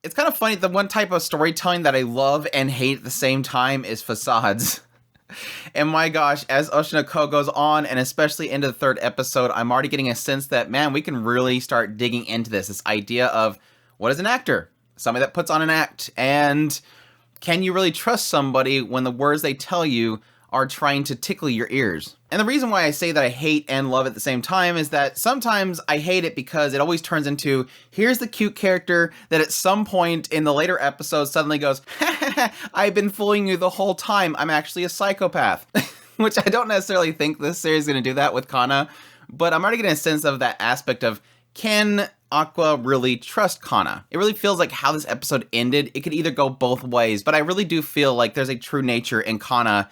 It's kind of funny, the one type of storytelling that I love and hate at the same time is facades. And my gosh, as Oshinoko goes on, and especially into the third episode, I'm already getting a sense that, man, we can really start digging into this idea of what is an actor? Somebody that puts on an act. And can you really trust somebody when the words they tell you are trying to tickle your ears? And the reason why I say that I hate and love at the same time is that sometimes I hate it because it always turns into, here's the cute character that at some point in the later episodes suddenly goes, I've been fooling you the whole time, I'm actually a psychopath. Which I don't necessarily think this series is going to do that with Kana, but I'm already getting a sense of that aspect of, can Aqua really trust Kana? It really feels like how this episode ended, it could either go both ways, but I really do feel like there's a true nature in Kana,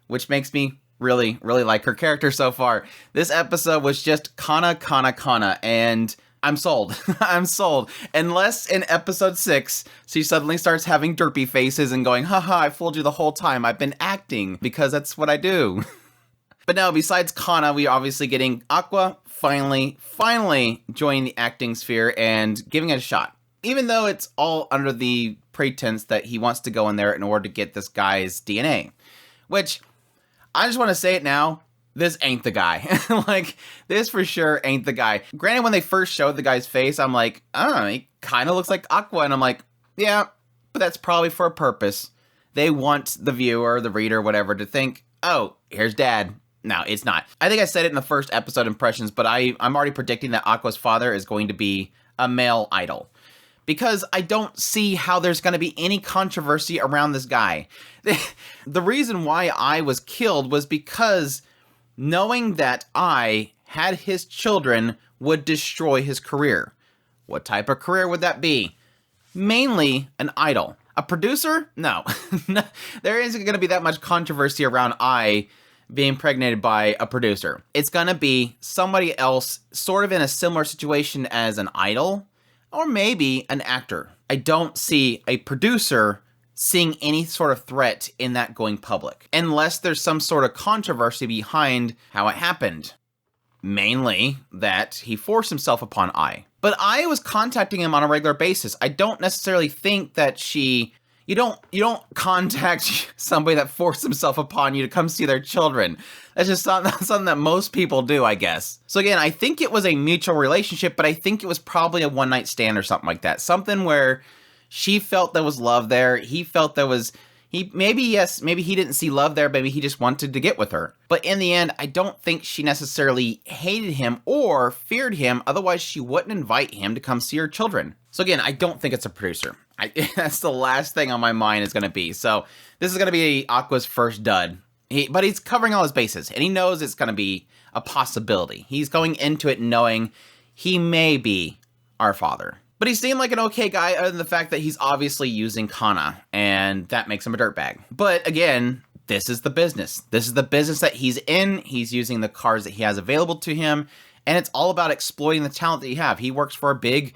which makes me really, really like her character so far. This episode was just Kana, Kana, Kana, and I'm sold. I'm sold. Unless in episode 6, she suddenly starts having derpy faces and going, haha, I fooled you the whole time. I've been acting because that's what I do. But now, besides Kana, we're obviously getting Aqua finally joining the acting sphere and giving it a shot. Even though it's all under the pretense that he wants to go in there in order to get this guy's DNA. Which, I just want to say it now, this ain't the guy. Like, this for sure ain't the guy. Granted, when they first showed the guy's face, I'm like, I don't know, he kind of looks like Aqua, and I'm like, yeah, but that's probably for a purpose. They want the viewer, the reader, whatever, to think, oh, here's Dad. No, it's not. I think I said it in the first episode impressions, but I'm already predicting that Aqua's father is going to be a male idol. Because I don't see how there's going to be any controversy around this guy. The reason why I was killed was because knowing that I had his children would destroy his career. What type of career would that be? Mainly an idol. A producer? No. There isn't going to be that much controversy around I being impregnated by a producer. It's going to be somebody else sort of in a similar situation as an idol. Or maybe an actor. I don't see a producer seeing any sort of threat in that going public. Unless there's some sort of controversy behind how it happened. Mainly that he forced himself upon I. But I was contacting him on a regular basis. I don't necessarily think that you don't contact somebody that forced himself upon you to come see their children. That's just something that most people do, I guess. So again, I think it was a mutual relationship, but I think it was probably a one-night stand or something like that. Something where she felt there was love there. He felt there was... Maybe he didn't see love there, maybe he just wanted to get with her. But in the end, I don't think she necessarily hated him or feared him, otherwise she wouldn't invite him to come see her children. So again, I don't think it's a producer. That's the last thing on my mind is going to be. So this is going to be Aqua's first dud. But he's covering all his bases, and he knows it's going to be a possibility. He's going into it knowing he may be our father. But he seemed like an okay guy, other than the fact that he's obviously using Kana, and that makes him a dirtbag. But again, this is the business. This is the business that he's in. He's using the cars that he has available to him, and it's all about exploiting the talent that you have. He works for a big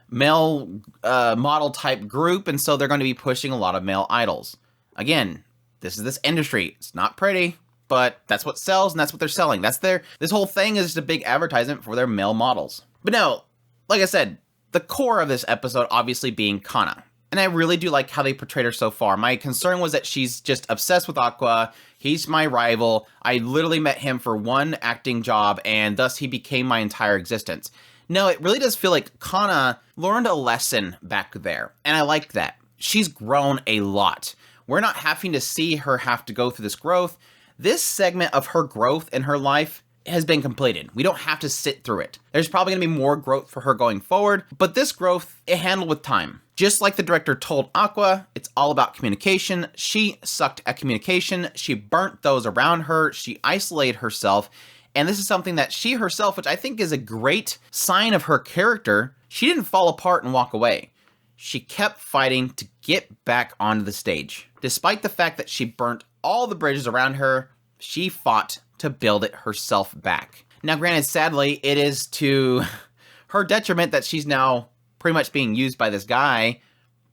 male model type group, and so they're going to be pushing a lot of male idols. Again, this is this industry. It's not pretty, but that's what sells, and that's what they're selling. This whole thing is just a big advertisement for their male models. But no, like I said, the core of this episode obviously being Kana. And I really do like how they portrayed her so far. My concern was that she's just obsessed with Aqua. He's my rival. I literally met him for one acting job, and thus he became my entire existence. No, it really does feel like Kana learned a lesson back there. And I like that. She's grown a lot. We're not having to see her have to go through this growth. This segment of her growth in her life has been completed. We don't have to sit through it. There's probably going to be more growth for her going forward, but this growth, it handled with time. Just like the director told Aqua, it's all about communication. She sucked at communication. She burnt those around her. She isolated herself. And this is something that she herself, which I think is a great sign of her character, she didn't fall apart and walk away. She kept fighting to get back onto the stage. Despite the fact that she burnt all the bridges around her, she fought to build it herself back. Now, granted, sadly, it is to her detriment that she's now pretty much being used by this guy,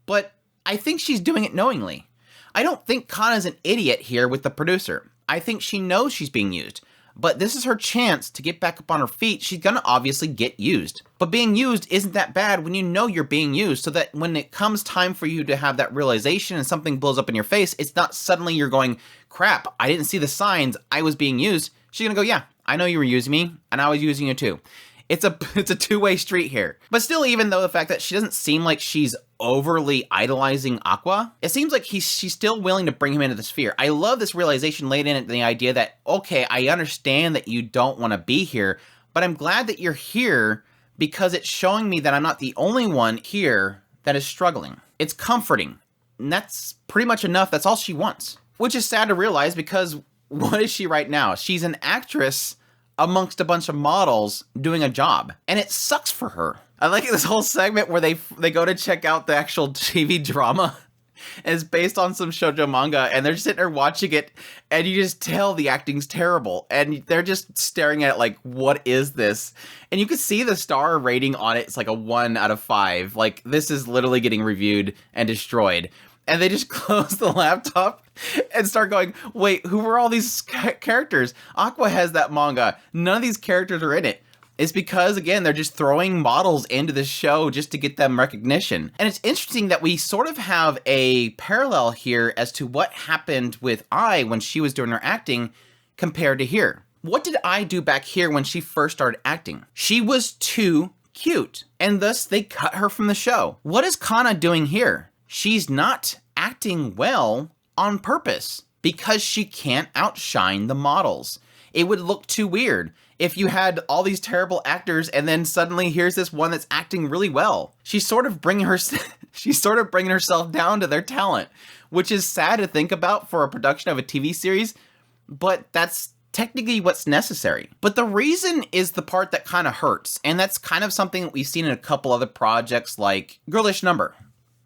but I think she's doing it knowingly. I don't think Kana's an idiot here with the producer. I think she knows she's being used. but this is her chance to get back up on her feet. She's gonna obviously get used. But being used isn't that bad when you know you're being used, so that when it comes time for you to have that realization and something blows up in your face, it's not suddenly you're going, crap, I didn't see the signs, I was being used. She's gonna go, yeah, I know you were using me, and I was using you too. It's a two-way street here. But still, even though the fact that she doesn't seem like she's overly idolizing Aqua, it seems like she's still willing to bring him into the sphere. I love this realization laid in it, the idea that, okay, I understand that you don't want to be here, but I'm glad that you're here because it's showing me that I'm not the only one here that is struggling. It's comforting. And that's pretty much enough. That's all she wants. Which is sad to realize because what is she right now? She's an actress amongst a bunch of models doing a job, and it sucks for her. I like this whole segment where they go to check out the actual TV drama, and it's based on some shoujo manga, and they're just sitting there watching it, and you just tell the acting's terrible, and they're just staring at it like, what is this? And you can see the star rating on it, it's like a 1 out of 5. Like, this is literally getting reviewed and destroyed. And they just close the laptop and start going, wait, who were all these characters? Aqua has that manga. None of these characters are in it. It's because, again, they're just throwing models into this show just to get them recognition. And it's interesting that we sort of have a parallel here as to what happened with Ai when she was doing her acting compared to here. What did Ai do back here when she first started acting? She was too cute, and thus they cut her from the show. What is Kana doing here? She's not acting well on purpose because she can't outshine the models. It would look too weird if you had all these terrible actors and then suddenly here's this one that's acting really well. She's sort of bringing herself down to their talent, which is sad to think about for a production of a TV series, but that's technically what's necessary. But the reason is the part that kind of hurts, and that's kind of something that we've seen in a couple other projects like Girlish Number.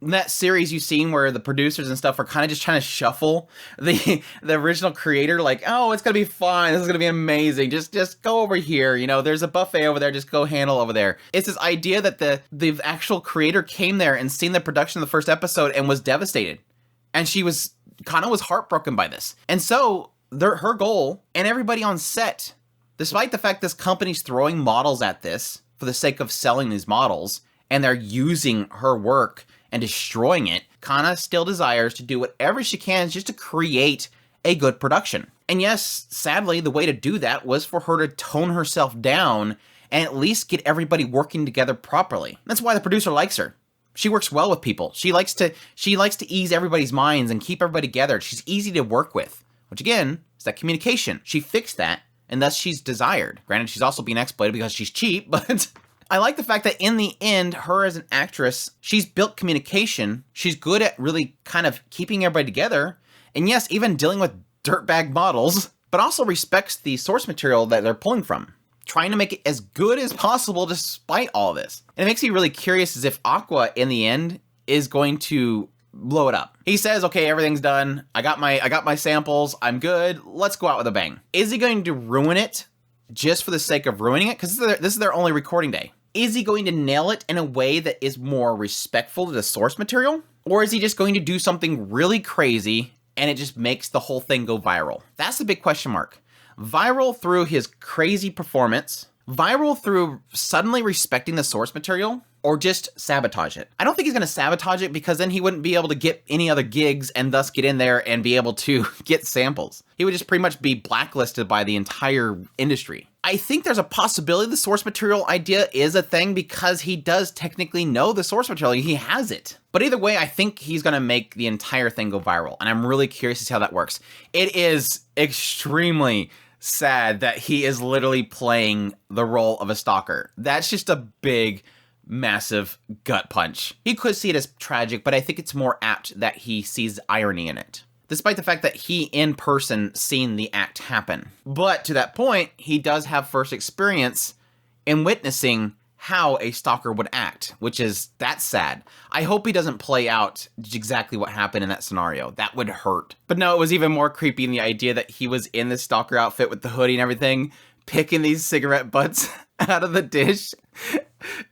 That series you've seen where the producers and stuff are kind of just trying to shuffle the original creator, like, oh, it's gonna be fine, this is gonna be amazing, just go over here, you know, there's a buffet over there, just go handle over there. It's this idea that the actual creator came there and seen the production of the first episode and was devastated, and Kana was heartbroken by this. And so her goal, and everybody on set, despite the fact this company's throwing models at this for the sake of selling these models, and they're using her work and destroying it, Kana still desires to do whatever she can just to create a good production. And yes, sadly, the way to do that was for her to tone herself down and at least get everybody working together properly. That's why the producer likes her. She works well with people. She likes to ease everybody's minds and keep everybody together. She's easy to work with, which again, is that communication. She fixed that, and thus she's desired. Granted, she's also being exploited because she's cheap, but I like the fact that in the end, her as an actress, she's built communication. She's good at really kind of keeping everybody together. And yes, even dealing with dirtbag models, but also respects the source material that they're pulling from, trying to make it as good as possible despite all this. And it makes me really curious as if Aqua, in the end, is going to blow it up. He says, okay, everything's done. I got my samples. I'm good. Let's go out with a bang. Is he going to ruin it just for the sake of ruining it? Because this is their only recording day. Is he going to nail it in a way that is more respectful to the source material? Or is he just going to do something really crazy and it just makes the whole thing go viral? That's the big question mark. Viral through his crazy performance, viral through suddenly respecting the source material, or just sabotage it. I don't think he's going to sabotage it because then he wouldn't be able to get any other gigs and thus get in there and be able to get samples. He would just pretty much be blacklisted by the entire industry. I think there's a possibility the source material idea is a thing because he does technically know the source material. He has it. But either way, I think he's going to make the entire thing go viral. And I'm really curious to see how that works. It is extremely sad that he is literally playing the role of a stalker. That's just a big, massive gut punch. He could see it as tragic, but I think it's more apt that he sees irony in it, despite the fact that he in person seen the act happen. But to that point, he does have first experience in witnessing how a stalker would act, which is, that's sad. I hope he doesn't play out exactly what happened in that scenario. That would hurt. But no, it was even more creepy in the idea that he was in this stalker outfit with the hoodie and everything, picking these cigarette butts out of the dish.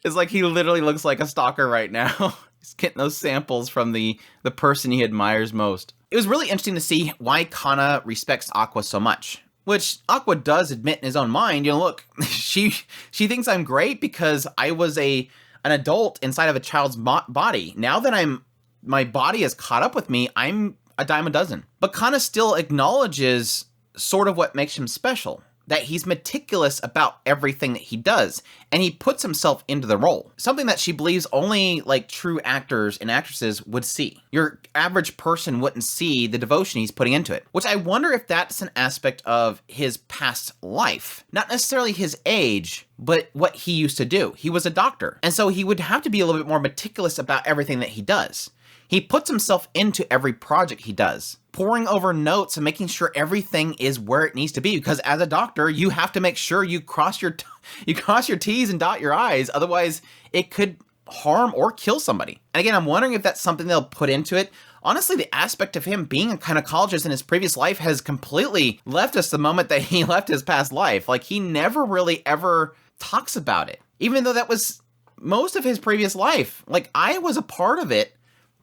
It's like he literally looks like a stalker right now. He's getting those samples from the person he admires most. It was really interesting to see why Kana respects Aqua so much. Which Aqua does admit in his own mind, look, she thinks I'm great because I was an adult inside of a child's body. Now that my body has caught up with me, I'm a dime a dozen. But Kana still acknowledges sort of what makes him special, that he's meticulous about everything that he does, and he puts himself into the role. Something that she believes only like true actors and actresses would see. Your average person wouldn't see the devotion he's putting into it, which I wonder if that's an aspect of his past life. Not necessarily his age, but what he used to do. He was a doctor, and so he would have to be a little bit more meticulous about everything that he does. He puts himself into every project he does, poring over notes and making sure everything is where it needs to be, because as a doctor, you have to make sure you cross your T's and dot your I's, otherwise it could harm or kill somebody. And again, I'm wondering if that's something they'll put into it. Honestly, the aspect of him being a gynecologist in his previous life has completely left us the moment that he left his past life. Like, he never really ever talks about it, even though that was most of his previous life. Like, I was a part of it,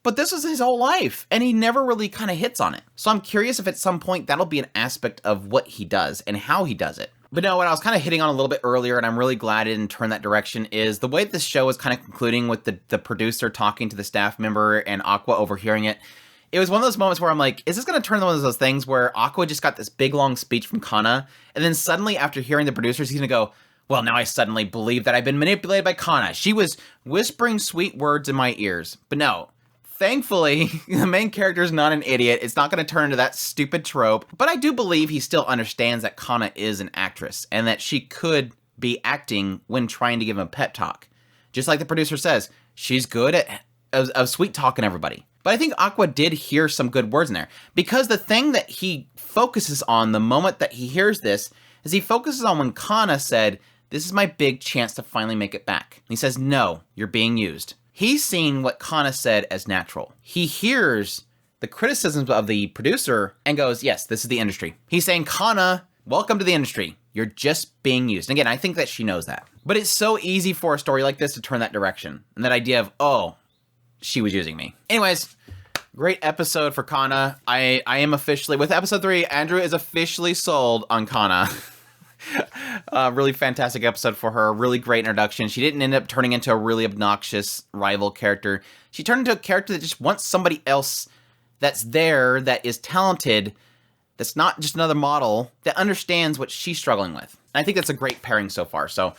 but this was his whole life, and he never really kind of hits on it. So I'm curious if at some point that'll be an aspect of what he does and how he does it. But no, what I was kind of hitting on a little bit earlier, and I'm really glad it didn't turn that direction, is the way this show is kind of concluding with the producer talking to the staff member and Aqua overhearing it. It was one of those moments where I'm like, is this going to turn into one of those things where Aqua just got this big long speech from Kana, and then suddenly after hearing the producers, he's going to go, well, now I suddenly believe that I've been manipulated by Kana. She was whispering sweet words in my ears. But no. Thankfully, the main character is not an idiot. It's not going to turn into that stupid trope. But I do believe he still understands that Kana is an actress and that she could be acting when trying to give him a pep talk. Just like the producer says, she's good at sweet talking everybody. But I think Aqua did hear some good words in there, because the thing that he focuses on the moment that he hears this is he focuses on when Kana said, this is my big chance to finally make it back. And he says, no, you're being used. He's seeing what Kana said as natural. He hears the criticisms of the producer and goes, yes, this is the industry. He's saying, Kana, welcome to the industry. You're just being used. And again, I think that she knows that. But it's so easy for a story like this to turn that direction. And that idea of, oh, she was using me. Anyways, great episode for Kana. I am officially, with episode 3, Andrew is officially sold on Kana. Really fantastic episode for her. Really great introduction. She didn't end up turning into a really obnoxious rival character. She turned into a character that just wants somebody else that's there, that is talented, that's not just another model, that understands what she's struggling with. And I think that's a great pairing so far. So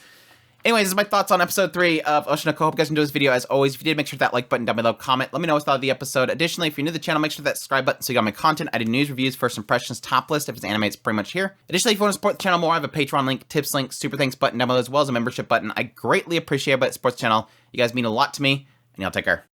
anyways, this is my thoughts on episode 3 of Oshinoko. Hope you guys enjoyed this video. As always, if you did, make sure to hit that like button down below, comment, let me know what you thought of the episode. Additionally, if you're new to the channel, make sure to hit that subscribe button so you got my content. I do news, reviews, first impressions, top list. If it's anime, it's pretty much here. Additionally, if you want to support the channel more, I have a Patreon link, tips link, super thanks button down below, as well as a membership button. I greatly appreciate it, but it supports the channel. You guys mean a lot to me, and y'all take care.